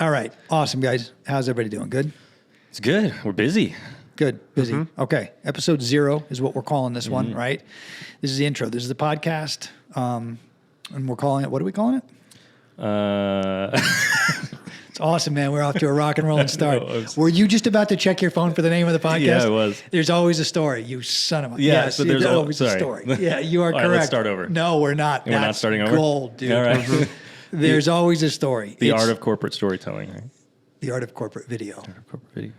All right. Awesome, guys. How's everybody doing? Good? It's good. We're busy. Good. Busy. Okay. Episode 0 is what we're calling this one, right? This is the intro. This is the podcast. And we're calling it, what are we calling it? It's awesome, man. We're off to a rock and rolling start. Were you just about to check your phone for the name of the podcast? Yeah, I was. There's always a story, you son of a... Yeah, yes, so there's always a story. Yeah, you are All correct. right, let's start over. No, we're not. We're not starting over? Gold, dude. All right. There's always a story. The art of corporate storytelling, right? The art of corporate video. Art of corporate video.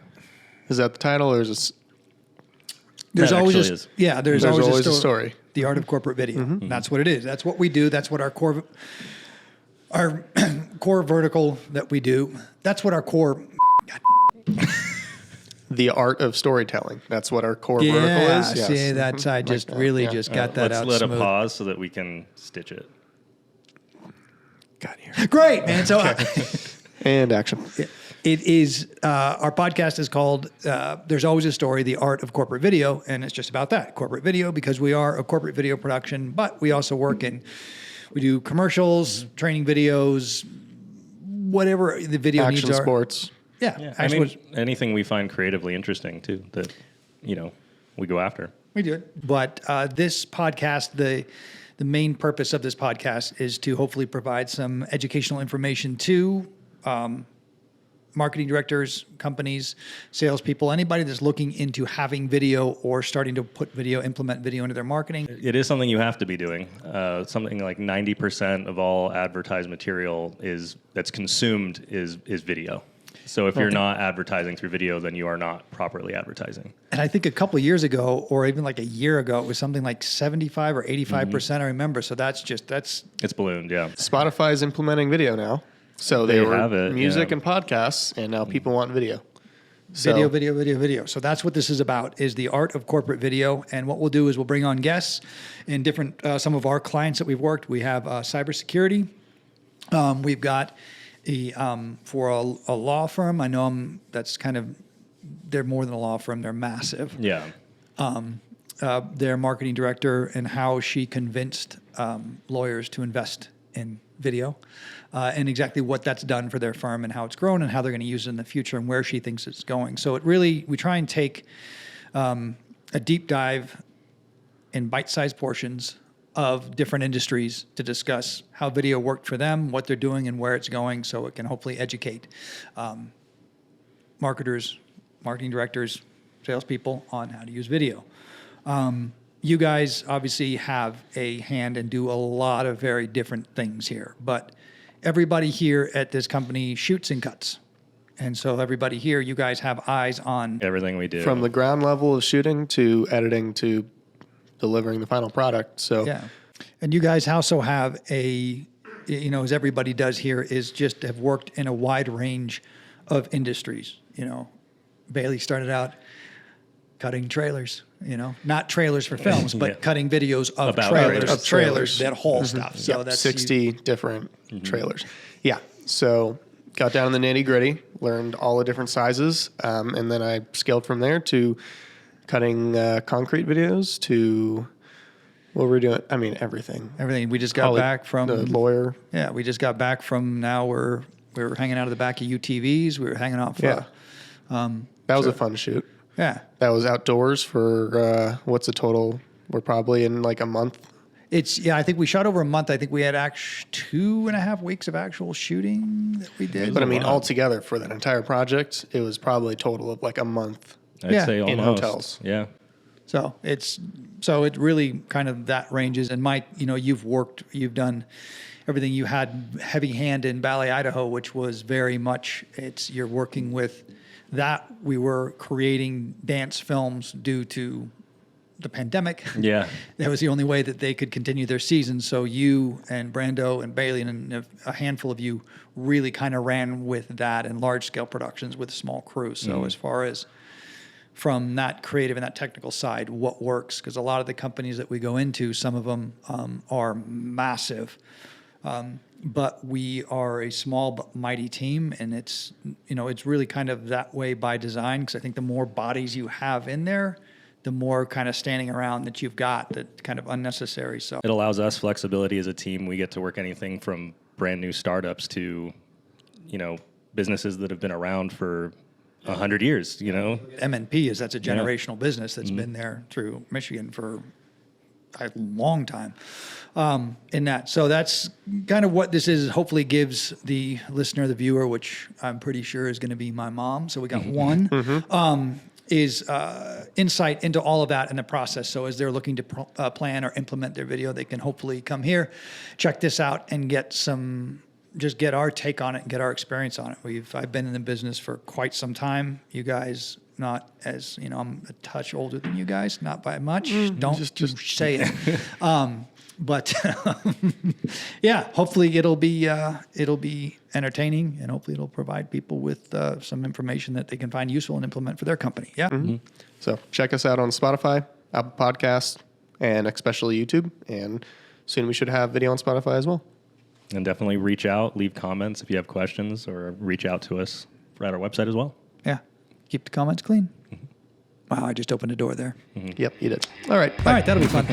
Is that the title, or is it? There's That always actually is. yeah. There's always a story. The art of corporate video. That's what it is. That's what we do. That's what our core vertical that we do. That's what our core. The art of storytelting. That's what our core vertical is. Yes. See, that's I just really just got that out. Let's let smooth. a pause so that we can stitch it. Got here. Great, man. So And action. it is our podcast is called There's Always a Story, The Art of Corporate Video, and it's just about that, corporate video, because we are a corporate video production, but we also work in, we do commercials, training videos, whatever the video Action needs are. sports. Yeah, I mean, anything we find creatively interesting too that, we go after. we do it. But this podcast, the main purpose of this podcast is to hopefully provide some educational information to marketing directors, companies, salespeople, anybody that's looking into having video or starting to implement video into their marketing. It is something you have to be doing. Something like 90% of all advertised material that's consumed is video. So if you're not advertising through video, then you are not properly advertising. And I think a couple of years ago, or even like a year ago, it was something like 75 or 85%, I remember. So that's It's ballooned, yeah. Spotify's implementing video now. So They were have it, music yeah. and podcasts, and now people want video. So, video. So that's what this is about, is the art of corporate video. And what we'll do is we'll bring on guests in different, some of our clients that we've worked. We have cybersecurity. We've got for a law firm. I know that's kind of, they're more than a law firm. They're massive. Yeah. Their marketing director and how she convinced lawyers to invest in video and exactly what that's done for their firm and how it's grown and how they're going to use it in the future and where she thinks it's going. So we try and take a deep dive in bite-sized portions of different industries to discuss how video worked for them, what they're doing, and where it's going, so it can hopefully educate marketers, marketing directors, salespeople on how to use video. You guys obviously have a hand and do a lot of very different things here, but everybody here at this company shoots and cuts. And so everybody here, you guys have eyes on Everything we do. from the ground level of shooting to editing to delivering the final product. So yeah. And you guys also have as everybody does here, is just have worked in a wide range of industries. Bailey started out cutting trailers, not trailers for films, but Yeah. cutting videos of About trailers, trailers. that whole stuff. So Yep, that's 60 different trailers. Yeah. So got down in the nitty gritty, learned all the different sizes. And then I scaled from there to cutting concrete videos to what we're doing. I mean, everything. everything. We just got back from the lawyer. Yeah, we just got back from. Now we were hanging out of the back of UTVs. We were hanging off. Yeah. That was a fun shoot. Yeah. That was outdoors for what's the total? We're probably in like a month. I think we shot over a month. I think we had 2.5 weeks of actual shooting that we did. But I mean, altogether for that entire project, it was probably a total of like a month. I'd say in almost. hotels. Yeah. So it really kind of that ranges. And Mike, you've done everything. You had heavy hand in Valley, Idaho, which was very much, you're working with that. We were creating dance films due to the pandemic. Yeah. That was the only way that they could continue their season. So you and Brando and Bailey and a handful of you really kind of ran with that and large scale productions with a small crew. So as far as from that creative and that technical side, what works? Because a lot of the companies that we go into, some of them are massive, but we are a small but mighty team, and it's really kind of that way by design. Because I think the more bodies you have in there, the more kind of standing around that you've got that's kind of unnecessary. So It allows us flexibility as a team. We get to work anything from brand new startups to, businesses that have been around for 100 years, you know? MNP that's a generational business that's been there through Michigan for a long time in that. So that's kind of what this is. Hopefully gives the listener, the viewer, which I'm pretty sure is going to be my mom. So we got one, is insight into all of that in the process. So as they're looking to plan or implement their video, they can hopefully come here, check this out, and get our take on it and get our experience on it. I've been in the business for quite some time. You guys, not as, I'm a touch older than you guys, not by much. Don't just say it. But yeah, hopefully it'll be entertaining, and hopefully it'll provide people with some information that they can find useful and implement for their company. Yeah. So check us out on Spotify, Apple Podcasts, and especially YouTube. And soon we should have video on Spotify as well. And definitely reach out, leave comments if you have questions, or reach out to us at our website as well. Yeah. Keep the comments clean. Wow, I just opened a door there. Yep, you did. All right. All right, that'll be fun.